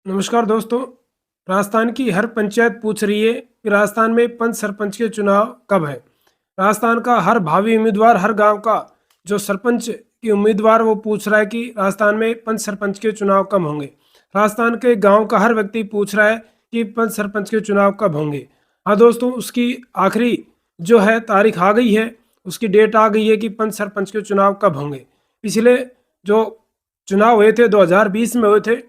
नमस्कार दोस्तों। राजस्थान की हर पंचायत पूछ रही है कि राजस्थान में पंच सरपंच के चुनाव कब है। राजस्थान का हर भावी उम्मीदवार, हर गांव का जो सरपंच की उम्मीदवार, वो पूछ रहा है कि राजस्थान में पंच सरपंच के चुनाव कब होंगे। राजस्थान के गांव का हर व्यक्ति पूछ रहा है कि पंच सरपंच के चुनाव कब होंगे। हाँ दोस्तों, उसकी आखिरी जो है तारीख आ गई है, उसकी डेट आ गई है कि पंच सरपंच के चुनाव कब होंगे। पिछले जो चुनाव हुए थे 2020 में हुए थे।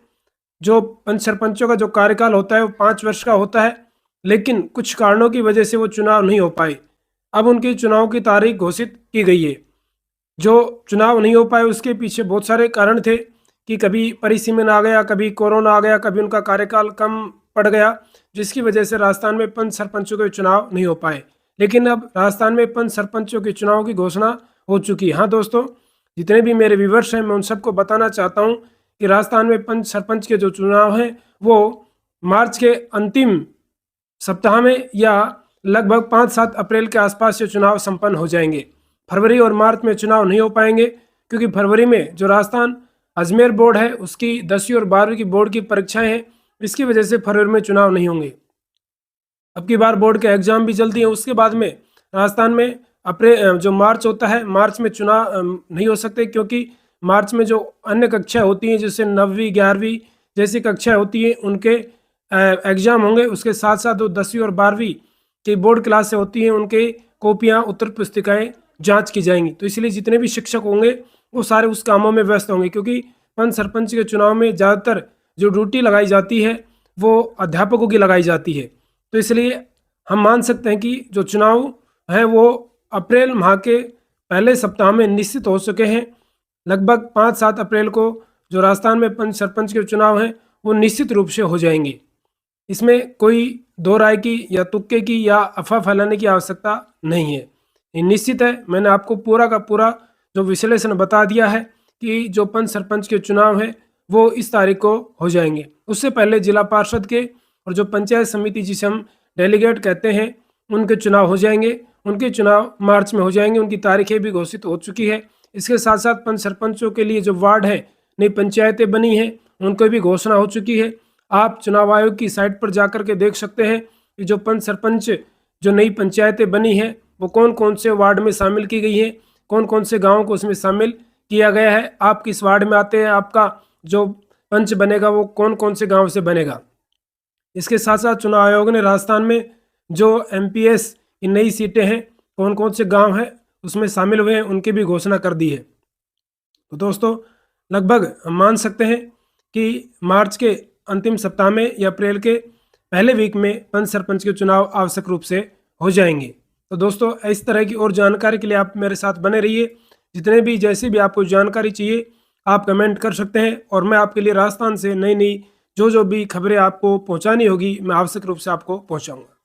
जो पंच सरपंचों का जो कार्यकाल होता है वो 5 वर्ष का होता है, लेकिन कुछ कारणों की वजह से वो चुनाव नहीं हो पाए। अब उनके चुनाव की तारीख घोषित की गई है। जो चुनाव नहीं हो पाए उसके पीछे बहुत सारे कारण थे कि कभी परिसीमन आ गया, कभी कोरोना आ गया, कभी उनका कार्यकाल कम पड़ गया, जिसकी वजह से राजस्थान में पंच सरपंचों के चुनाव नहीं हो पाए। लेकिन अब राजस्थान में पंच सरपंचों के चुनाव की घोषणा हो चुकी है। हाँ दोस्तों, जितने भी मेरे व्यूवर्स हैं, मैं उन सबको बताना चाहता हूँ कि राजस्थान में पंच सरपंच के जो चुनाव हैं वो मार्च के अंतिम सप्ताह में या लगभग 5-7 अप्रैल के आसपास ये चुनाव संपन्न हो जाएंगे। फरवरी और मार्च में चुनाव नहीं हो पाएंगे, क्योंकि फरवरी में जो राजस्थान अजमेर बोर्ड है उसकी 10वीं और 12वीं की बोर्ड की परीक्षाएं हैं, इसकी वजह से फरवरी में चुनाव नहीं होंगे। अब की बार बोर्ड के एग्जाम भी जल्दी है। उसके बाद में राजस्थान में अप्रैल जो मार्च होता है, मार्च में चुनाव नहीं हो सकते, क्योंकि मार्च में जो अन्य कक्षाएं होती हैं, जैसे 9वीं 11वीं जैसी कक्षाएं होती हैं, उनके एग्जाम होंगे। उसके साथ साथ जो 10वीं और 12वीं की बोर्ड क्लासें होती हैं, उनके कॉपियां, उत्तर पुस्तिकाएं जांच की जाएंगी। तो इसलिए जितने भी शिक्षक होंगे वो सारे उस कामों में व्यस्त होंगे, क्योंकि पंच सरपंच के चुनाव में ज़्यादातर जो ड्यूटी लगाई जाती है वो अध्यापकों की लगाई जाती है। तो इसलिए हम मान सकते हैं कि जो चुनाव है वो अप्रैल माह के पहले सप्ताह में निश्चित हो चुके हैं। लगभग 5-7 अप्रैल को जो राजस्थान में पंच सरपंच के चुनाव हैं वो निश्चित रूप से हो जाएंगे। इसमें कोई दो राय की या तुक्के की या अफवाह फैलाने की आवश्यकता नहीं है। ये निश्चित है। मैंने आपको पूरा का पूरा जो विश्लेषण बता दिया है कि जो पंच सरपंच के चुनाव है वो इस तारीख को हो जाएंगे। उससे पहले जिला पार्षद के और जो पंचायत समिति जिसे हम डेलीगेट कहते हैं, उनके चुनाव हो जाएंगे। उनके चुनाव मार्च में हो जाएंगे। उनकी तारीखें भी घोषित हो चुकी है। इसके साथ साथ पंच सरपंचों के लिए जो वार्ड है, नई पंचायतें बनी हैं, उनको भी घोषणा हो चुकी है। आप चुनाव आयोग की साइट पर जाकर के देख सकते हैं कि जो पंच सरपंच जो नई पंचायतें बनी हैं वो कौन कौन से वार्ड में शामिल की गई हैं, कौन कौन से गाँव को उसमें शामिल किया गया है, आप किस वार्ड में आते हैं, आपका जो पंच बनेगा वो कौन कौन से गाँव से बनेगा। इसके साथ साथ चुनाव आयोग ने राजस्थान में जो MPS की नई सीटें हैं, कौन कौन से गांव हैं उसमें शामिल हुए हैं, उनकी भी घोषणा कर दी है। तो दोस्तों, लगभग हम मान सकते हैं कि मार्च के अंतिम सप्ताह में या अप्रैल के पहले वीक में पंच सरपंच के चुनाव आवश्यक रूप से हो जाएंगे। तो दोस्तों, इस तरह की और जानकारी के लिए आप मेरे साथ बने रहिए। जितने भी जैसी भी आपको जानकारी चाहिए आप कमेंट कर सकते हैं, और मैं आपके लिए राजस्थान से नई नई जो भी खबरें आपको पहुंचानी होगी मैं आवश्यक रूप से आपको पहुंचाऊंगा।